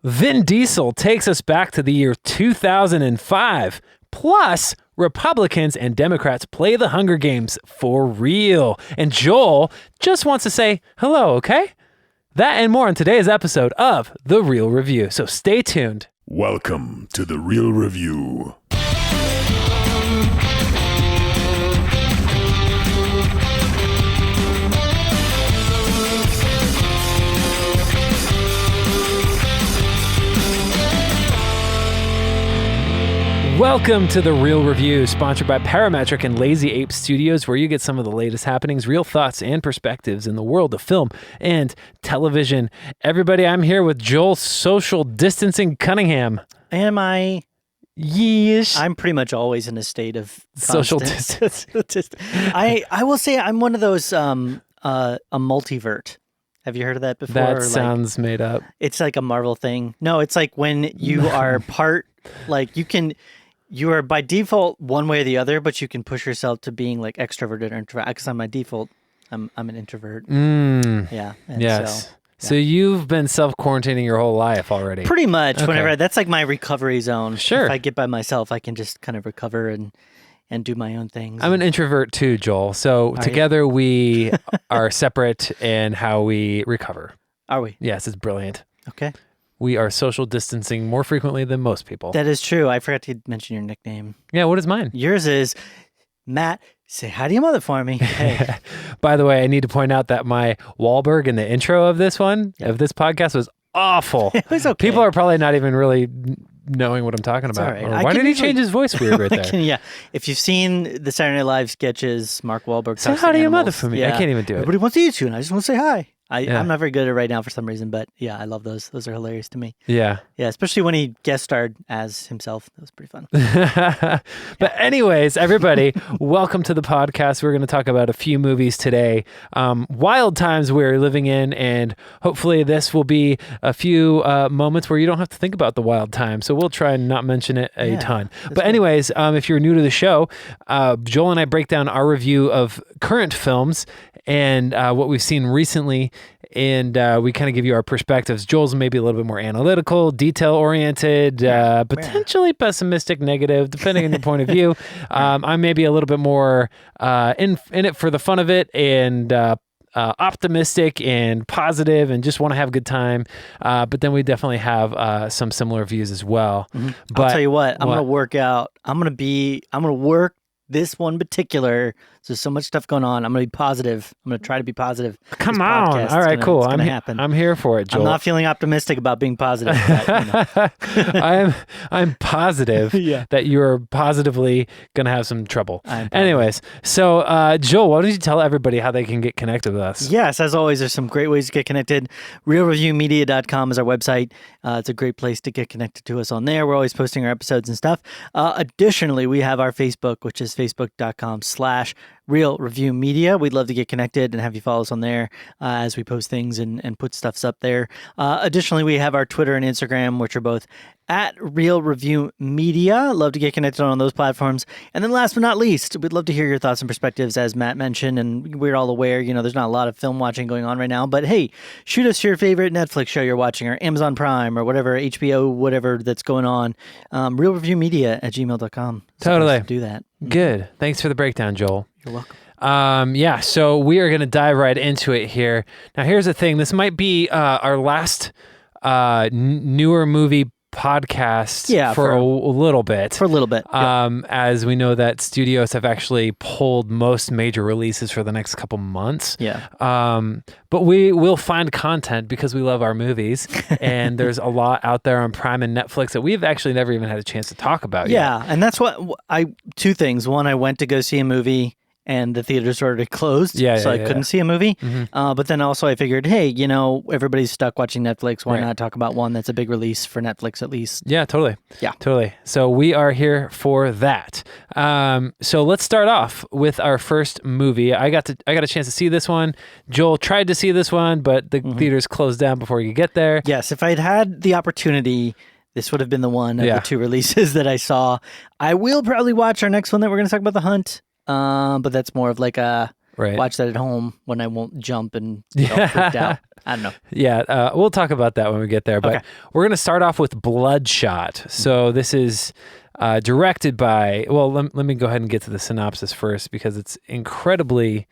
Vin Diesel takes us back to the year 2005. Plus, Republicans and Democrats play the Hunger Games for real. And Joel just wants to say hello, okay? That and more in today's episode of The Reel Review. So stay tuned. Welcome to The Reel Review. Welcome to The Reel Review, sponsored by Parametric and Lazy Ape Studios, where you get some of the latest happenings, real thoughts, and perspectives in the world of film and television. Everybody, I'm here with Joel Social Distancing Cunningham. Am I? Yeesh. I'm pretty much always in a state of Social distance. I will say I'm one of those a multivert. Have you heard of that before? That sounds made up. It's like a Marvel thing. No, it's like when you are part, like you are by default one way or the other, but you can push yourself to being like extroverted or introvert. Because I'm by default, I'm an introvert. Yeah. Yes. So you've been self-quarantining your whole life already. Pretty much. Okay. Whenever that's like my recovery zone. Sure. If I get by myself, I can just kind of recover and do my own things. I'm an introvert too, Joel. So together we are separate in how we recover. Are we? Yes, it's brilliant. Okay. We are social distancing more frequently than most people. That is true. I forgot to mention your nickname. Yeah, what is mine? Yours is Matt. Say hi to your mother for me. Hey. By the way, I need to point out that my Wahlberg in the intro of this podcast was awful. It was okay. People are probably not even really knowing what I'm talking about. All right. Or why did he change his voice weird right there? Yeah. If you've seen the Saturday Night Live sketches, Mark Wahlberg Say talks hi to your animals. mother for me. Yeah. I can't even do it. Everybody wants to eat you, and I just want to say hi. Yeah. I'm not very good at it right now for some reason, but yeah, I love those. Those are hilarious to me. Yeah. Yeah, especially when he guest starred as himself. That was pretty fun. But anyways, everybody, welcome to the podcast. We're going to talk about a few movies today. Wild times we're living in, and hopefully this will be a few moments where you don't have to think about the wild time. So we'll try and not mention it a ton. But anyways, if you're new to the show, Joel and I break down our review of current films and what we've seen recently, and we kind of give you our perspectives. Joel's maybe a little bit more analytical, detail-oriented, potentially pessimistic, negative, depending on your point of view. I'm maybe a little bit more in it for the fun of it, and optimistic and positive and just want to have a good time. But then we definitely have some similar views as well. Mm-hmm. But I'll tell you what, I'm going to work out. I'm going to work this one particular. There's so much stuff going on. I'm going to be positive. I'm going to try to be positive. Come on. All right, cool. I'm here for it, Joel. I'm not feeling optimistic about being positive. But, I'm positive that you're positively going to have some trouble. Anyways, so Joel, why don't you tell everybody how they can get connected with us? Yes, as always, there's some great ways to get connected. reelreviewmedia.com is our website. It's a great place to get connected to us on there. We're always posting our episodes and stuff. Additionally, we have our Facebook, which is facebook.com/Reel Review Media. We'd love to get connected and have you follow us on there as we post things and put stuffs up there. Additionally, we have our Twitter and Instagram, which are both at Reel Review Media. Love to get connected on those platforms. And then last but not least, we'd love to hear your thoughts and perspectives, as Matt mentioned, and we're all aware, there's not a lot of film watching going on right now, but hey, shoot us your favorite Netflix show you're watching, or Amazon Prime, or whatever, HBO, whatever that's going on. reelreviewmedia@gmail.com. Totally. Do that. Good. Thanks for the breakdown, Joel. You're welcome. So we are going to dive right into it here. Now, here's the thing. This might be our last newer movie podcast for a little bit. For a little bit. As we know that studios have actually pulled most major releases for the next couple months. Yeah. But we will find content because we love our movies. And there's a lot out there on Prime and Netflix that we've actually never even had a chance to talk about yet. Yeah. And that's what two things. One, I went to go see a movie and the theaters already closed, so I couldn't see a movie. Mm-hmm. But then also I figured, hey, everybody's stuck watching Netflix. Why not talk about one that's a big release for Netflix at least? Yeah, totally. Yeah. Totally. So we are here for that. So let's start off with our first movie. I got a chance to see this one. Joel tried to see this one, but the theaters closed down before you get there. Yes, if I'd had the opportunity, this would have been the one of the two releases that I saw. I will probably watch our next one that we're going to talk about, The Hunt. But that's more of like a Right. watch that at home when I won't jump and get all freaked out. I don't know. Yeah, we'll talk about that when we get there. But Okay. we're going to start off with Bloodshot. So this is directed by, well, let me go ahead and get to the synopsis first because it's incredibly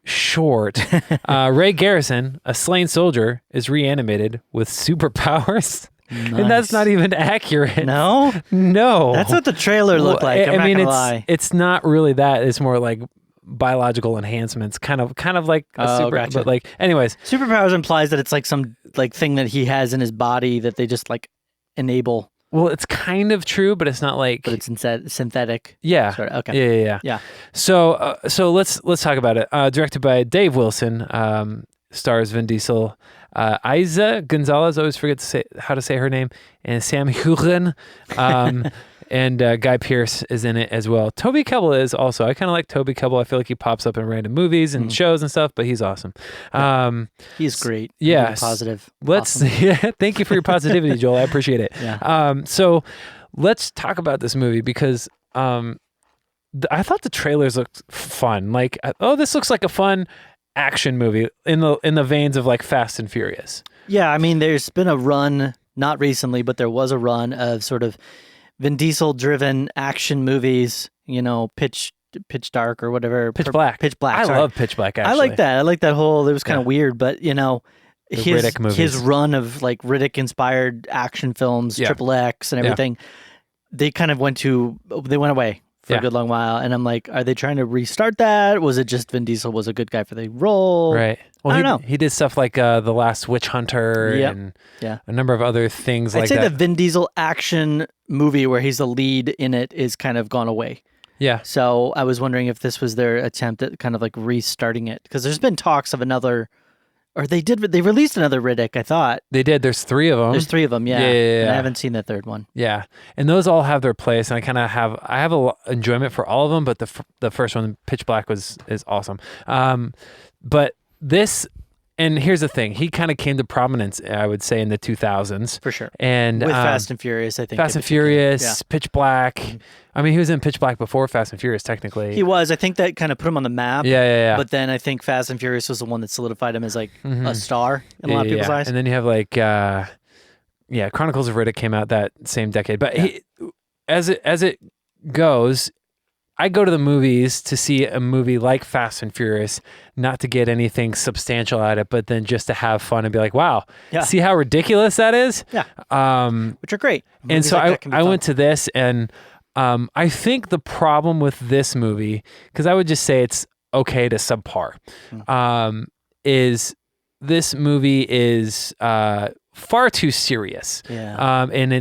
short. Ray Garrison, a slain soldier, is reanimated with superpowers. And that's not even accurate. No? No. That's what the trailer looked like. I'm not gonna lie. It's not really that. It's more like biological enhancements, kind of like a super. Gotcha. But like, anyways, Superpowers implies that it's like some like thing that he has in his body that they just like enable, well, it's kind of true, but it's not like. but it's synthetic. Yeah. Sort of. Okay. Yeah. Yeah. So let's talk about it. Directed by Dave Wilson. Stars Vin Diesel, Isa Gonzalez. I always forget how to say her name, and Sam Heughan. And Guy Pearce is in it as well. Toby Kebbell is also. I kind of like Toby Kebbell. I feel like he pops up in random movies and shows and stuff, but he's awesome. He's great. Yeah. Really positive. Let's. Awesome. Yeah. Thank you for your positivity, Joel. I appreciate it. Yeah. So let's talk about this movie because I thought the trailers looked fun. Like, this looks like a fun action movie in the veins of like Fast and Furious. Yeah, I mean, there's been a run, not recently, but there was a run of sort of Vin Diesel-driven action movies. You know, Pitch Dark or whatever. Pitch Black. Pitch Black. I sorry. love Pitch Black. Actually, I like that. I like that whole. It was kind Yeah. of weird, but you know, Riddick movies. his run of like Riddick-inspired action films, Yeah. Triple X, and everything. They kind of went away for Yeah. a good long while, and I'm like, are they trying to restart that? Was it just Vin Diesel was a good guy for the role? Right. Well, I don't know. He did stuff like The Last Witch Hunter Yep. and Yeah. a number of other things I'd like say that. the Vin Diesel action movie where he's the lead in it is kind of gone away. Yeah. So I was wondering if this was their attempt at kind of like restarting it, because there's been talks of another, or they released another Riddick. I thought They did. There's 3 of them. there's 3 of them. Yeah. Yeah. And Yeah. I haven't seen the third one. Yeah, and those all have their place, and I kind of have a enjoyment for all of them. But the first one, Pitch Black, is awesome. But this, and here's the thing, he kind of came to prominence, I would say, in the 2000s For sure. and With Fast and Furious, I think. Fast in and particular. Furious, Yeah. Pitch Black. I mean, he was in Pitch Black before Fast and Furious, technically. He was. I think that kind of put him on the map. Yeah. But then I think Fast and Furious was the one that solidified him as like a star in a lot of people's eyes. And then you have like, Chronicles of Riddick came out that same decade. But as it goes, I go to the movies to see a movie like Fast and Furious, not to get anything substantial out of it, but then just to have fun and be like, wow, Yeah. see how ridiculous that is? Yeah. Which are great. And Movies so like that can be I fun. went to this, and I think the problem with this movie, because I would just say it's okay to subpar, is this movie is far too serious. Yeah. And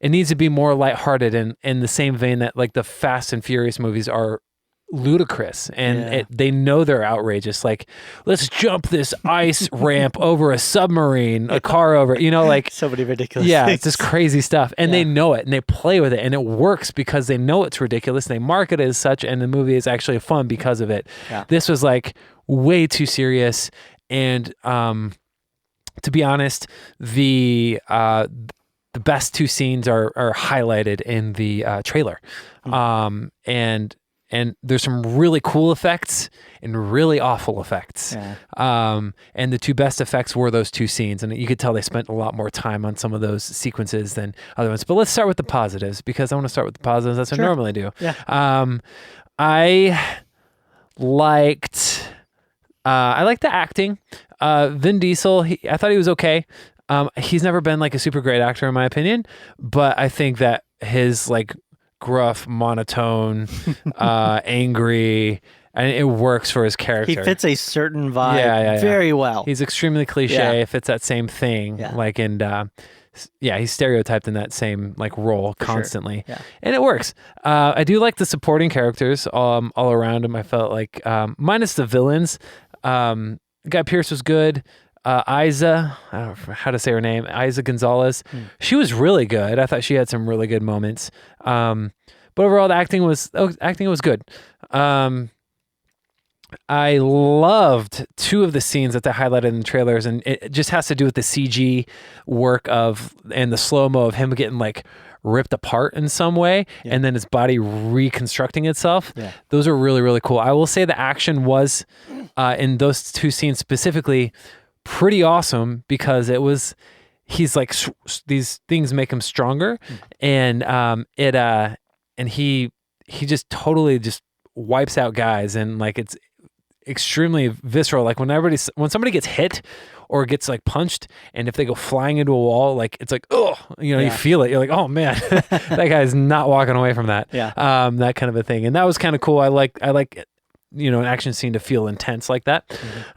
it needs to be more lighthearted in the same vein that like the Fast and Furious movies are ludicrous and they know they're outrageous. Like, let's jump this ice ramp over a submarine, a car over, like So many ridiculous yeah, things. it's just crazy stuff. And they Yeah. know it and they play with it and it works because they know it's ridiculous. And they market it as such and the movie is actually fun because of it. Yeah. This was like way too serious. And to be honest, the best 2 scenes are highlighted in the trailer. And there's some really cool effects and really awful effects. Yeah. And the 2 best effects were those 2 scenes. And you could tell they spent a lot more time on some of those sequences than other ones. But let's start with the positives because I want to start with the positives. That's what I normally do. Yeah. I liked the acting. Vin Diesel, I thought he was okay. He's never been like a super great actor in my opinion, but I think that his like gruff, monotone, angry, and it works for his character. He fits a certain vibe very well. He's extremely cliche. It fits that same thing. Yeah. Like, and he's stereotyped in that same like role constantly. Yeah. And it works. I do like the supporting characters all around him. I felt like, minus the villains, Guy Pearce was good. Isa, I don't know how to say her name, Isa Gonzalez. She was really good. I thought she had some really good moments. But overall, the acting was good. I loved two of the scenes that they highlighted in the trailers, and it just has to do with the CG work of and the slow-mo of him getting like ripped apart in some way, and then his body reconstructing itself. Yeah. Those are really, really cool. I will say the action was in those two scenes specifically pretty awesome because it was he's like these things make him stronger, and and he just totally just wipes out guys, and like it's extremely visceral. Like when somebody gets hit or gets like punched, and if they go flying into a wall, like it's like, oh, you feel it. You're like, oh man, that guy's not walking away from that. Yeah. That kind of a thing. And that was kind of cool. I like an action scene to feel intense like that.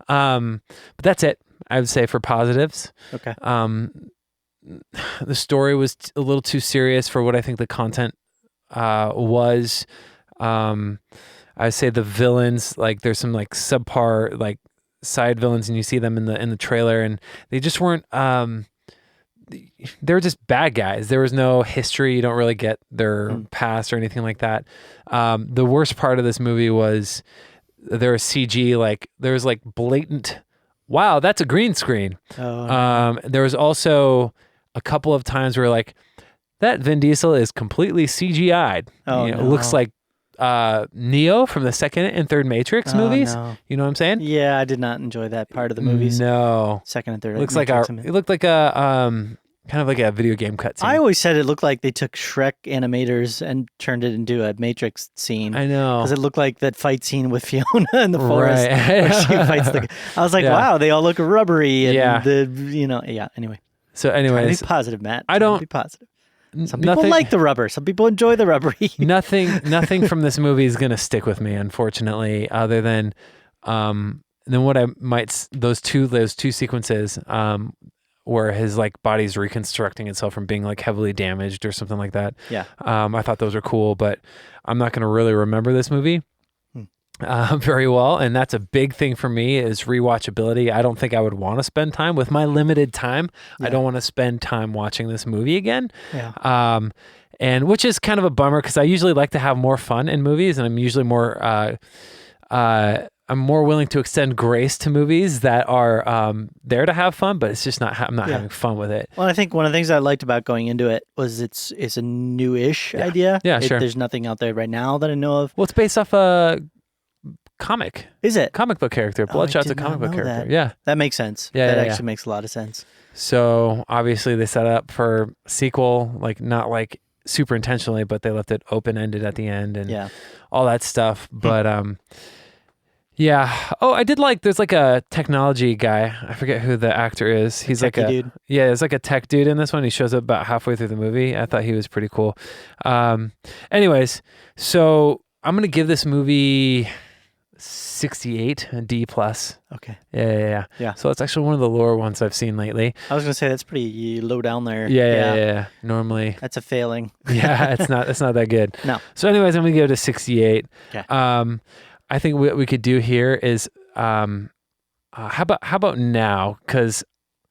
But that's it, I would say, for positives. Okay. The story was a little too serious for what I think the content was. I would say the villains, like there's some like subpar like side villains, and you see them in the trailer, and they just weren't. They were just bad guys. There was no history. You don't really get their past or anything like that. The worst part of this movie was there was CG. Like there was like blatant. Wow, that's a green screen. Oh. There was also a couple of times where like that Vin Diesel is completely CGI'd. Oh, It looks like Neo from the second and third Matrix movies. No. You know what I'm saying? Yeah, I did not enjoy that part of the movies. No, Second and third. it looked Matrix, like a kind of like a video game cutscene. I always said it looked like they took Shrek animators and turned it into a Matrix scene. I know, because it looked like that fight scene with Fiona in the forest Right. where she fights the. I was like, Yeah. wow, they all look rubbery and Yeah. Anyway, So, try to anyways, be positive, Matt. I Try to don't- be positive. Some people nothing, like the rubber. Some people enjoy the rubbery. nothing from this movie is gonna stick with me, unfortunately. Other than what I might those two sequences where his like body's reconstructing itself from being like heavily damaged or something like that. Yeah. I thought those were cool, but I'm not gonna really remember this movie very well, and that's a big thing for me is rewatchability. I don't think I would want to spend time with my limited time. I don't want to spend time watching this movie again. Yeah. And which is kind of a bummer because I usually like to have more fun in movies, and I'm usually more I'm more willing to extend grace to movies that are there to have fun, but it's just not I'm not having fun with it. Well, I think one of the things I liked about going into it was it's a newish idea. Yeah, sure. There's nothing out there right now that I know of. Well, it's based off a comic book character. Bloodshot's a did comic not book know character. that. Yeah. That makes sense. Yeah, that yeah, actually makes a lot of sense. So obviously they set up for sequel, like not like super intentionally, but they left it open ended at the end and all that stuff. But yeah. Oh, I did like there's like a technology guy. I forget who the actor is. He's like a dude. Yeah, there's like a tech dude in this one. He shows up about halfway through the movie. I thought he was pretty cool. Anyways, so I'm gonna give this movie 68, a D plus. Okay. Yeah. So it's actually one of the lower ones I've seen lately. I was gonna say that's pretty low down there. Yeah. Normally, That's a failing. yeah, it's not that good. No. So, anyways, I'm gonna give it a 68. Okay. I think what we could do here is, how about now? Because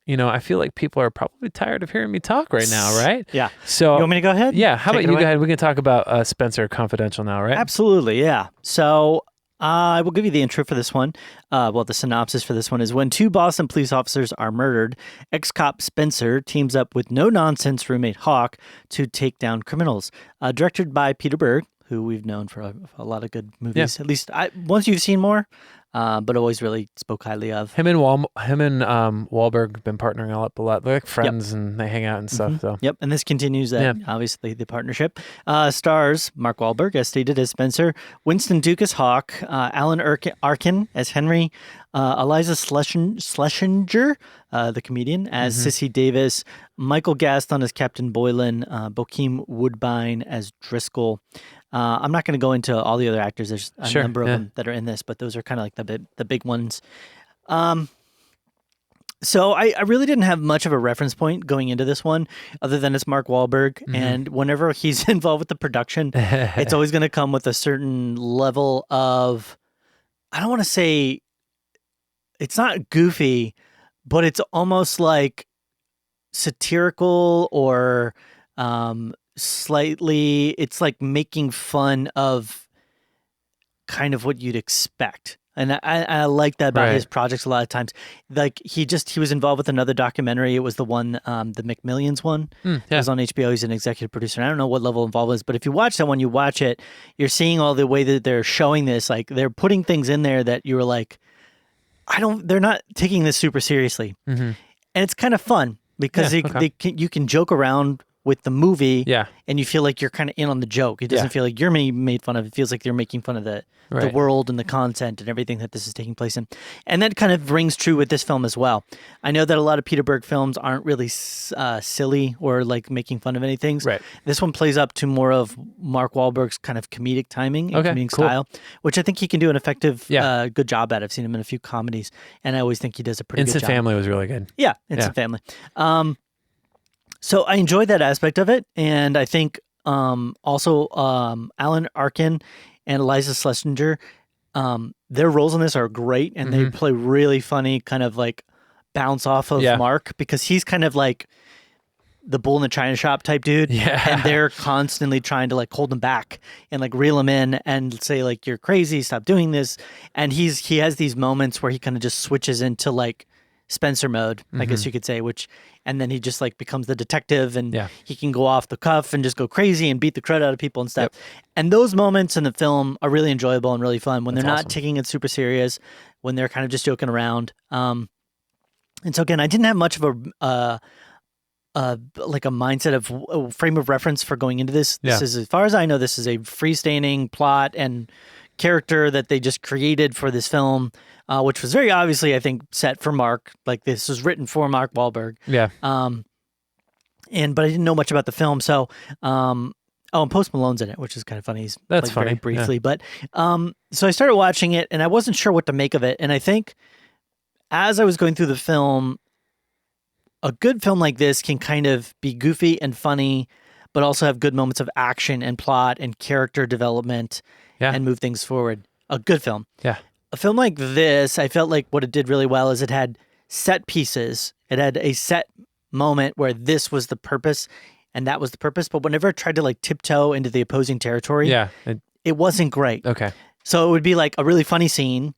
I feel like people are probably tired of hearing me talk right now, right? Yeah. So You want me to go ahead? Yeah. How Take about it you away? go ahead? We can talk about Spenser Confidential now, right? Absolutely, yeah. So I will give you the intro for this one. The synopsis for this one is when two Boston police officers are murdered, ex-cop Spenser teams up with no-nonsense roommate Hawk to take down criminals. Directed by Peter Berg, who we've known for a lot of good movies. At least once you've seen more, but always really spoke highly of. Him and Wahlberg have been partnering a lot. They're like friends and they hang out and stuff. So Yep, and this continues that, obviously, the partnership. Stars Mark Wahlberg, as stated, as Spenser, Winston Duke as Hawk, Alan Arkin as Henry, Eliza Schlesinger, the comedian, as Sissy Davis, Michael Gaston as Captain Boylan, Bokeem Woodbine as Driscoll. I'm not going to go into all the other actors. There's a number of them that are in this, but those are kind of like the big ones. So I really didn't have much of a reference point going into this one, other than it's Mark Wahlberg. And whenever he's involved with the production, it's always going to come with a certain level of, I don't want to say, it's not goofy, but it's almost like satirical or slightly, it's like making fun of kind of what you'd expect And I like that about Right. his projects a lot of times. Like he was involved with another documentary. It was the one, the McMillions one. It yeah. was on HBO. He's an executive producer. And I don't know what level involved is, but if you watch that one, you watch it, you're seeing all the way that they're showing this. Like they're putting things in there that you were like, they're not taking this super seriously. And it's kind of fun because you can joke around with the movie, Yeah. and you feel like you're kind of in on the joke. It doesn't feel like you're made fun of. It feels like you're making fun of the world and the content and everything that this is taking place in. And that kind of rings true with this film as well. I know that a lot of Peter Berg films aren't really silly or like making fun of anything. Right. This one plays up to more of Mark Wahlberg's kind of comedic timing and comedic cool. style, which I think he can do an effective, good job at. I've seen him in a few comedies, and I always think he does a pretty Instant good job. Family was really good. Yeah, Instant Family. So I enjoyed that aspect of it, and I think also Alan Arkin and Eliza Schlesinger, their roles in this are great, and they play really funny, kind of like bounce off of Mark, because he's kind of like the bull in the china shop type dude, and they're constantly trying to like hold him back and like reel him in and say like, you're crazy, stop doing this. And he has these moments where he kind of just switches into like Spenser mode, I guess you could say, and then he just like becomes the detective, and he can go off the cuff and just go crazy and beat the crud out of people and stuff. And those moments in the film are really enjoyable and really fun when they're not taking it super serious, when they're kind of just joking around. And so again, I didn't have much of like a mindset of a frame of reference for going into this. This is, as far as I know, this is a freestanding plot and character that they just created for this film, which was very obviously, I think, set for Mark. Like this was written for Mark Wahlberg. Yeah. But I didn't know much about the film, so and Post Malone's in it, which is kind of funny. He's That's like, funny. very briefly, but so I started watching it, and I wasn't sure what to make of it. And I think as I was going through the film, a good film like this can kind of be goofy and funny, but also have good moments of action and plot and character development and move things forward. A good film. Yeah. A film like this, I felt like what it did really well is it had set pieces. It had a set moment where this was the purpose and that was the purpose. But whenever it tried to like tiptoe into the opposing territory, it wasn't great. Okay. So it would be like a really funny scene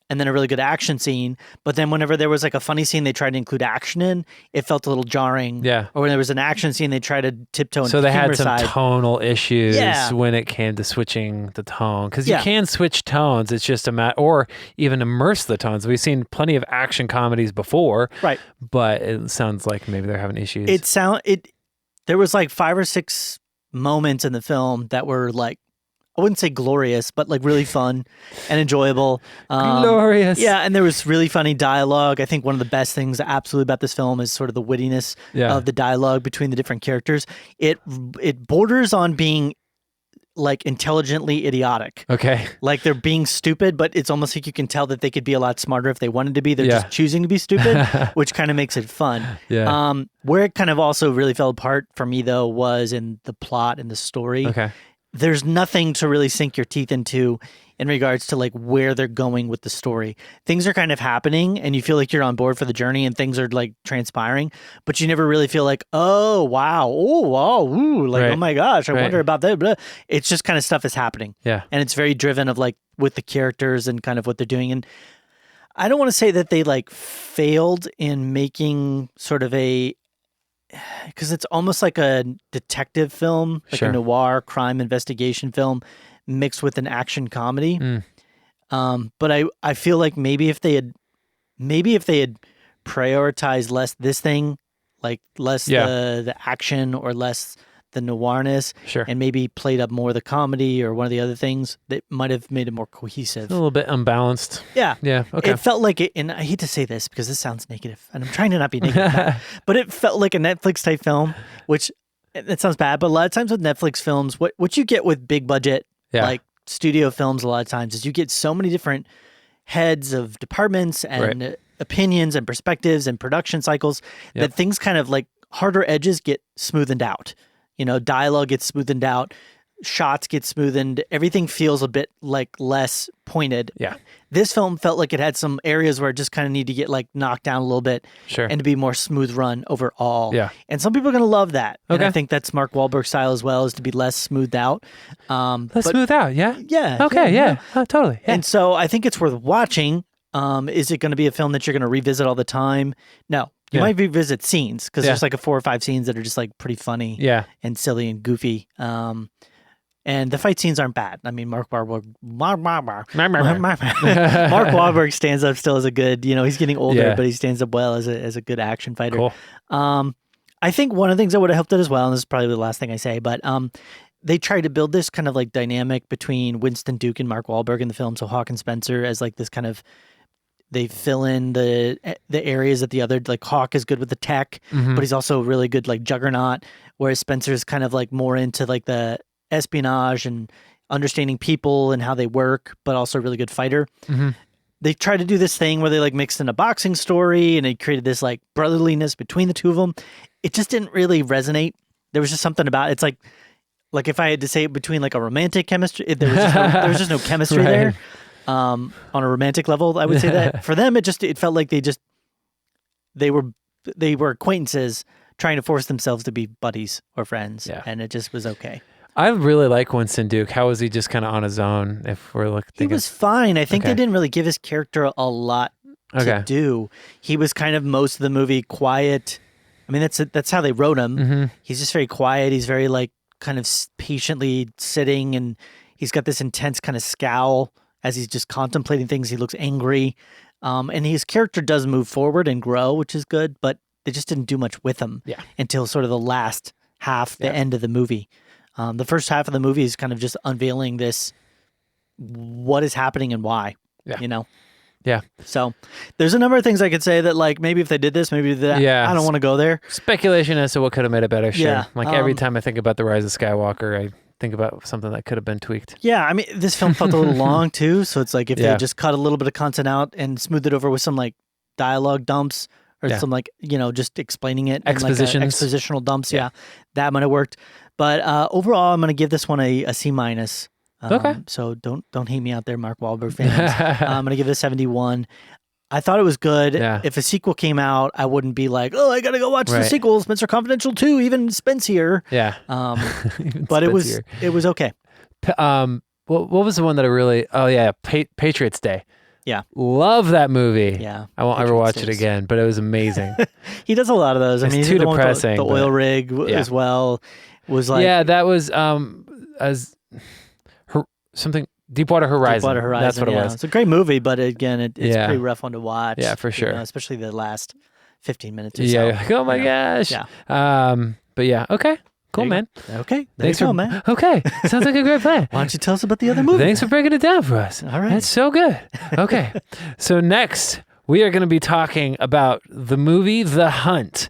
and then a really good action scene. But then whenever there was like a funny scene they tried to include action in, it felt a little jarring. Yeah. Or when there was an action scene, they tried to tiptoe into So the they had humor some side. tonal issues when it came to switching the tone. Because you can switch tones. It's just a matter, or even immerse the tones. We've seen plenty of action comedies before. Right. But it sounds like maybe they're having issues. There was like 5 or 6 moments in the film that were like, I wouldn't say glorious, but like really fun and enjoyable. Glorious. Yeah, and there was really funny dialogue. I think one of the best things absolutely about this film is sort of the wittiness of the dialogue between the different characters. It borders on being like intelligently idiotic. Okay. Like they're being stupid, but it's almost like you can tell that they could be a lot smarter if they wanted to be. They're just choosing to be stupid, which kind of makes it fun. Yeah. Where it kind of also really fell apart for me though was in the plot and the story. Okay. There's nothing to really sink your teeth into in regards to like where they're going with the story. Things are kind of happening and you feel like you're on board for the journey and things are like transpiring, but you never really feel like, oh, wow. Oh, wow. Ooh, like, oh my gosh, I wonder about that. Blah. It's just kind of stuff is happening. Yeah. And it's very driven of like with the characters and kind of what they're doing. And I don't want to say that they like failed in making sort of because it's almost like a detective film, like a noir crime investigation film mixed with an action comedy. But I feel like maybe if they had prioritized less this thing, like less the action or less the noirness, and maybe played up more the comedy or one of the other things, that might have made it more cohesive. A little bit unbalanced. Yeah. Yeah. Okay. It felt like it, and I hate to say this because this sounds negative, and I'm trying to not be negative, but it felt like a Netflix type film, which it sounds bad, but a lot of times with Netflix films, what you get with big budget, like studio films, a lot of times is you get so many different heads of departments and opinions and perspectives and production cycles that things kind of like harder edges get smoothened out. You know, dialogue gets smoothened out. shots get smoothened. Everything feels a bit like less pointed. Yeah. This film felt like it had some areas where it just kind of need to get like knocked down a little bit Sure. and to be more smooth run overall. Yeah. And some people are going to love that. And Okay. I think that's Mark Wahlberg's style as well, is to be less smoothed out. Let's smooth out. Yeah. Yeah. Okay. Yeah. Oh, totally. Yeah. And so I think it's worth watching. Is it going to be a film that you're going to revisit all the time? No. You Yeah. might revisit scenes because Yeah. there's like 4 or 5 scenes that are just like pretty funny yeah. and silly and goofy. And the fight scenes aren't bad. I mean, Mark Wahlberg stands up still as a good, he's getting older, Yeah. but he stands up well as a good action fighter. Cool. I think one of the things that would have helped it as well, and this is probably the last thing I say, but they tried to build this kind of like dynamic between Winston Duke and Mark Wahlberg in the film. So Hawk and Spencer as like this kind of, they fill in the areas that the other, like Hawk is good with the tech, Mhm. but he's also really good like Juggernaut, whereas Spencer is kind of like more into like the espionage and understanding people and how they work, but also a really good fighter. Mhm. They tried to do this thing where they like mixed in a boxing story and they created this like brotherliness between the two of them. It just didn't really resonate. There was just something about it's like if I had to say it between like a romantic chemistry, there was just no chemistry Right. there. On a romantic level, I would say that for them, it felt like they were acquaintances trying to force themselves to be buddies or friends, Yeah. and it just was okay. I really like Winston Duke. How was he just kind of on his own? If we're looking, He was fine. I think Okay. they didn't really give his character a lot okay. to do. He was kind of most of the movie quiet. I mean, that's how they wrote him. Mhm. He's just very quiet. He's very like kind of patiently sitting, and he's got this intense kind of scowl as he's just contemplating things. He looks angry, and his character does move forward and grow, which is good. But they just didn't do much with him Yeah. until sort of the last half, the Yeah. end of the movie. The first half of the movie is kind of just unveiling what is happening and why. Yeah. Yeah. So there's a number of things I could say that like maybe if they did this, maybe that. Yeah. I don't want to go there. Speculation as to what could have made it better. Sure. Yeah, Like every time I think about the Rise of Skywalker, I think about something that could have been tweaked. Yeah, I mean this film felt a little long too, so it's like if Yeah. they just cut a little bit of content out and smoothed it over with some like dialogue dumps or Yeah. some like just explaining it in, like, Expositions. expositional dumps. Yeah. Yeah, that might have worked. But overall, I'm going to give this one a C minus. Okay. So don't hate me out there, Mark Wahlberg fans. I'm going to give it a 71. I thought it was good. Yeah. If a sequel came out, I wouldn't be like, oh, I got to go watch the Right. sequel, Spenser Confidential 2, even Spence here. Yeah. But it was okay. What was the one that I really? Oh yeah, Patriots Day. Yeah. Love that movie. Yeah. I won't ever Patriots watch Day it was- again, but it was amazing. He does a lot of those. I It's mean, he's too the one with depressing, The oil but- rig Yeah. as well was like yeah, that was something Deepwater Horizon. Deepwater Horizon. That's what it was. It's a great movie, but again, it's Yeah. a pretty rough one to watch. Yeah, for sure. Especially the last 15 minutes or Yeah. so. Like, oh my gosh. Yeah. But yeah. Okay. Cool, There you man. go. Okay. There Thanks you go, for man. Okay. Sounds like a great plan. Why don't you tell us about the other movie? Thanks for breaking it down for us. All right. That's so good. Okay. So next we are going to be talking about the movie The Hunt.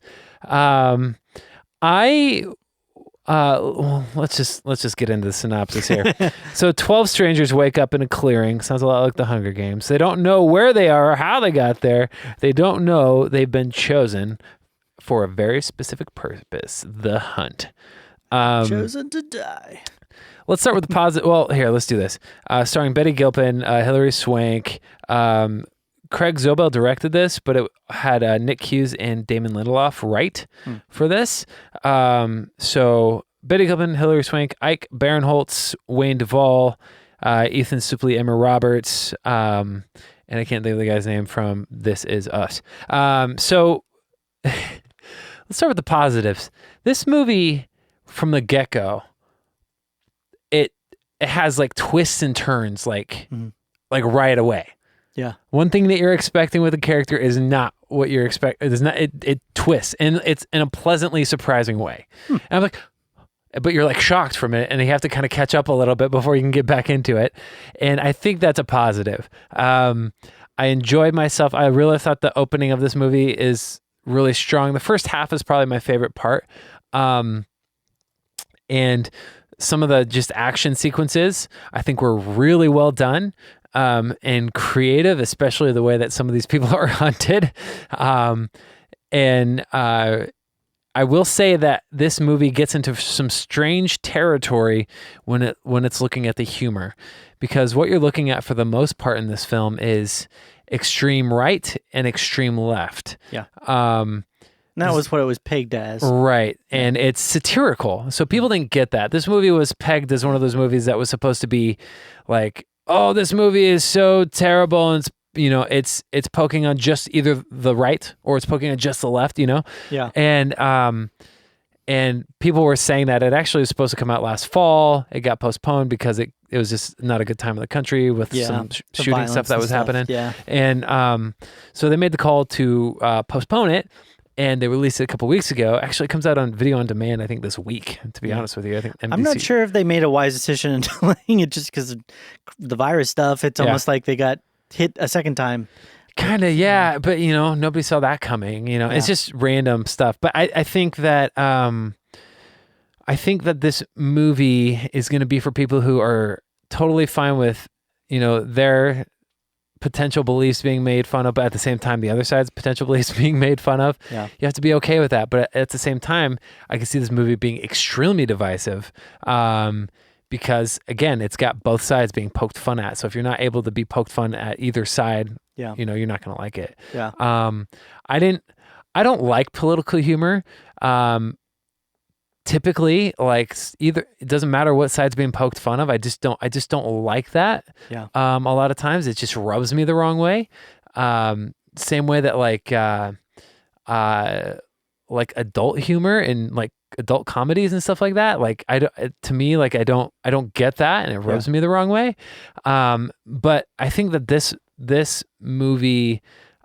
Let's just get into the synopsis here. So 12 strangers wake up in a clearing. Sounds a lot like the Hunger Games. They don't know where they are or how they got there. They don't know they've been chosen for a very specific purpose, the hunt. Chosen to die. Let's start with the positive. Well, here, let's do this. Starring Betty Gilpin, Hilary Swank. Craig Zobel directed this, but it had Nick Hughes and Damon Lindelof write for this. So Betty Gilpin, Hilary Swank, Ike Barinholtz, Wayne Duvall, Ethan Suplee, Emma Roberts, and I can't think of the guy's name from This Is Us. So let's start with the positives. This movie, from the get-go, it has like twists and turns like right away. Yeah. One thing that you're expecting with a character is not what you're expecting. It is not. It twists, and it's in a pleasantly surprising way. And I'm like, but you're like shocked from it, and you have to kind of catch up a little bit before you can get back into it. And I think that's a positive. I enjoyed myself. I really thought the opening of this movie is really strong. The first half is probably my favorite part. And some of the just action sequences I think were really well done. And creative, especially the way that some of these people are hunted. And I I will say that this movie gets into some strange territory when it's looking at the humor, because what you're looking at for the most part in this film is extreme right and extreme left. Yeah. That was what it was pegged as. Right. And it's satirical. So people didn't get that. This movie was pegged as one of those movies that was supposed to be like, oh, this movie is so terrible, and it's poking on just either the right or it's poking on just the left, Yeah. And people were saying that it actually was supposed to come out last fall. It got postponed because it was just not a good time in the country with some shooting stuff that was happening. Yeah. And so they made the call to postpone it, and they released it a couple weeks ago. Actually, it comes out on video on demand, I think, this week, to be honest with you. I think NBC. I'm not sure if they made a wise decision in delaying it just because of the virus stuff. It's almost like they got hit a second time. Kind of, yeah. But, nobody saw that coming. It's just random stuff. But I think that this movie is going to be for people who are totally fine with, their potential beliefs being made fun of, but at the same time, the other side's potential beliefs being made fun of. Yeah. You have to be okay with that. But at the same time, I can see this movie being extremely divisive. Because again, it's got both sides being poked fun at. So if you're not able to be poked fun at either side, you're not going to like it. Yeah. I don't like political humor. Typically, like it doesn't matter what side's being poked fun of. I just don't like that. Yeah. A lot of times it just rubs me the wrong way. Same way that like adult humor and like adult comedies and stuff like that. Like I don't get that, and it rubs me the wrong way. But I think that this movie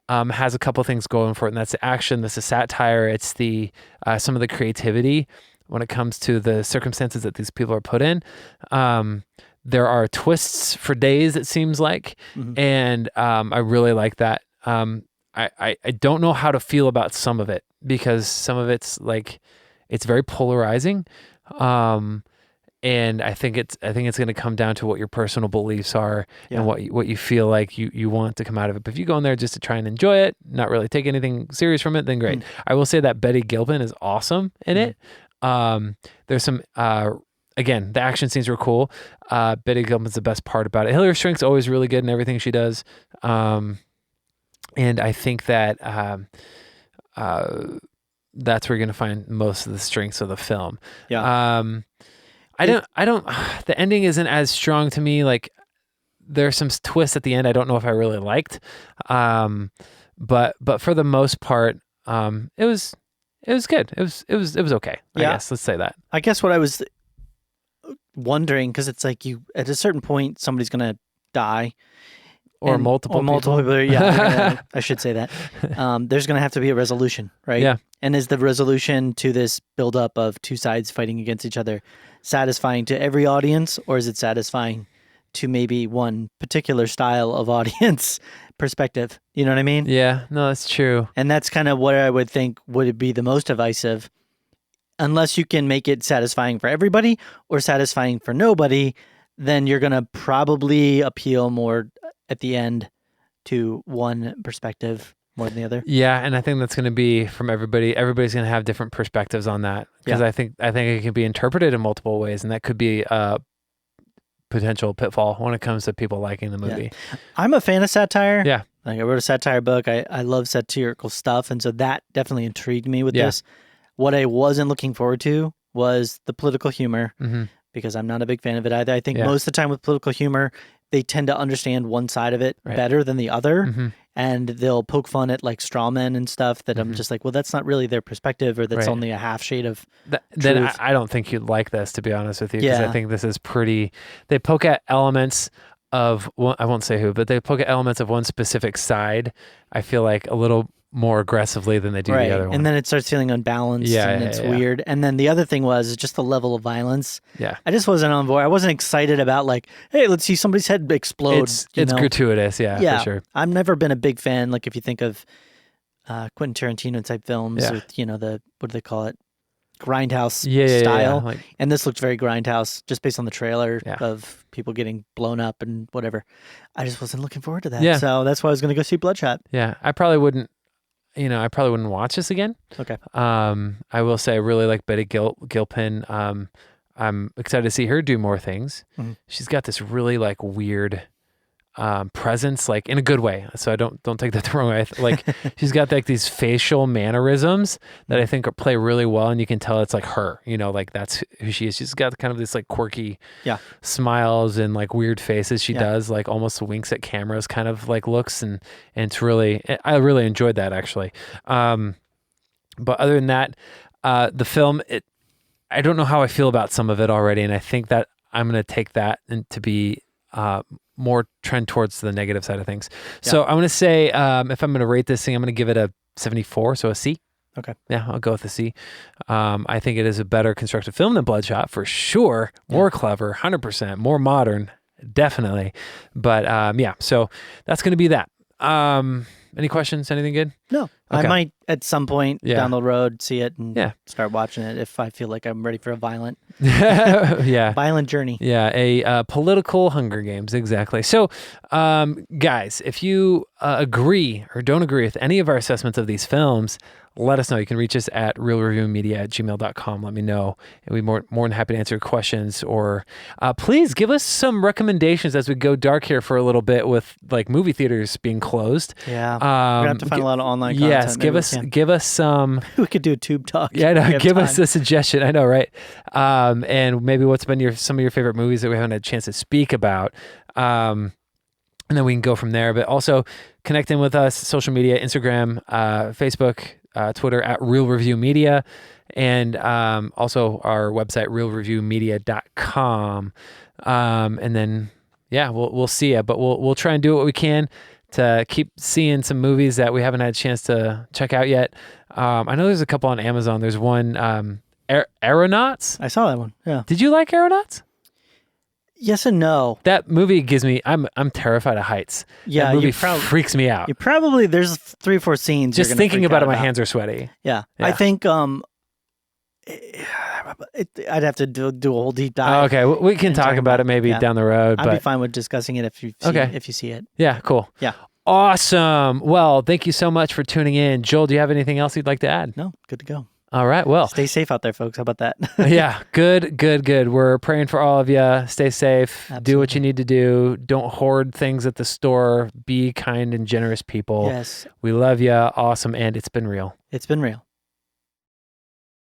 has a couple things going for it, and that's the action, that's the satire, it's the some of the creativity when it comes to the circumstances that these people are put in. There are twists for days, it seems like, and I really like that. I don't know how to feel about some of it, because some of it's like, it's very polarizing. And I think it's going to come down to what your personal beliefs are and what you feel like you want to come out of it. But if you go in there just to try and enjoy it, not really take anything serious from it, then great. I will say that Betty Gilpin is awesome in it. There's some, again, the action scenes were cool. Betty Gilpin's the best part about it. Hilary Swank's always really good in everything she does. And I think that that's where you're going to find most of the strengths of the film. Yeah. I don't, the ending isn't as strong to me. Like, there's some twists at the end I don't know if I really liked. But for the most part, it was good. It was okay. I guess, let's say that. I guess what I was wondering, because it's like at a certain point, somebody's going to die. Or multiple people. Yeah, I should say that. There's going to have to be a resolution, right? Yeah. And is the resolution to this buildup of two sides fighting against each other satisfying to every audience, or is it satisfying to maybe one particular style of audience perspective? You know what I mean? Yeah, no, that's true. And that's kind of what I would think would be the most divisive. Unless you can make it satisfying for everybody or satisfying for nobody, then you're going to probably appeal more at the end to one perspective more than the other. Yeah, and I think that's going to be from everybody. Everybody's going to have different perspectives on that, because I think it can be interpreted in multiple ways, and that could be a potential pitfall when it comes to people liking the movie. Yeah. I'm a fan of satire. Yeah. Like, I wrote a satire book. I love satirical stuff, and so that definitely intrigued me with this. What I wasn't looking forward to was the political humor, because I'm not a big fan of it either. I think most of the time with political humor, they tend to understand one side of it better than the other, and they'll poke fun at like straw men and stuff that I'm just like, well, that's not really their perspective, or that's only a half shade of then I don't think you'd like this, to be honest with you, because I think this is pretty, they poke at elements of, I won't say who, but they poke at elements of one specific side, I feel like, a little more aggressively than they do the other one. And then it starts feeling unbalanced, and it's weird. And then the other thing was just the level of violence. Yeah. I just wasn't on board. I wasn't excited about like, hey, let's see somebody's head explode. It's gratuitous, for sure. I've never been a big fan, like if you think of Quentin Tarantino type films with, the, what do they call it? Grindhouse style. Like, and this looked very Grindhouse just based on the trailer of people getting blown up and whatever. I just wasn't looking forward to that. Yeah. So that's why I was going to go see Bloodshot. Yeah. I probably wouldn't, I probably wouldn't watch this again. Okay. I will say I really like Betty Gilpin. I'm excited to see her do more things. Mhm. She's got this really like weird presence, like in a good way. So I don't take that the wrong way. Like she's got like these facial mannerisms that I think play really well, and you can tell it's like her. Like that's who she is. She's got kind of this like quirky smiles and like weird faces. She does like almost winks at cameras, kind of like looks, and it's really I really enjoyed that actually. But other than that, the film I don't know how I feel about some of it already, and I think that I'm going to take that to be more trend towards the negative side of things. So I'm going to say, if I'm going to rate this thing, I'm going to give it a 74, so a C. Okay. Yeah, I'll go with a C. I think it is a better constructed film than Bloodshot, for sure. More clever, 100%. More modern, definitely. But so that's going to be that. Any questions? Anything good? No. Okay. I might at some point down the road see it and start watching it if I feel like I'm ready for a violent journey. Yeah, a political Hunger Games, exactly. So, guys, if you agree or don't agree with any of our assessments of these films, let us know. You can reach us at reelreviewmedia@gmail.com. Let me know. And we'd be more than happy to answer your questions. Or please give us some recommendations as we go dark here for a little bit with like movie theaters being closed. Yeah, we're gonna have to find a lot of online content. Yes, give us some. We could do a tube talk. Yeah, no, give us a suggestion. I know, right? And maybe what's been some of your favorite movies that we haven't had a chance to speak about. And then we can go from there. But also connect in with us, social media, Instagram, Facebook, Twitter at reelreviewmedia, and also our website, reelreviewmedia.com. And then, we'll see you. But we'll try and do what we can to keep seeing some movies that we haven't had a chance to check out yet. I know there's a couple on Amazon. There's one, Aeronauts. I saw that one. Yeah. Did you like Aeronauts? Yes and no. That movie gives me. I'm terrified of heights. Yeah, that movie freaks me out. You probably there's 3 or 4 scenes. Just thinking about it, my hands are sweaty. Yeah. I think I'd have to do a whole deep dive. Okay, we can talk about it maybe down the road. I'd be fine with discussing it if you see it. Yeah, cool. Yeah. Awesome. Well, thank you so much for tuning in. Joel, do you have anything else you'd like to add? No, good to go. All right. Well, stay safe out there, folks. How about that? Yeah. Good. We're praying for all of you. Stay safe. Absolutely. Do what you need to do. Don't hoard things at the store. Be kind and generous people. Yes. We love you. Awesome. And it's been real. It's been real.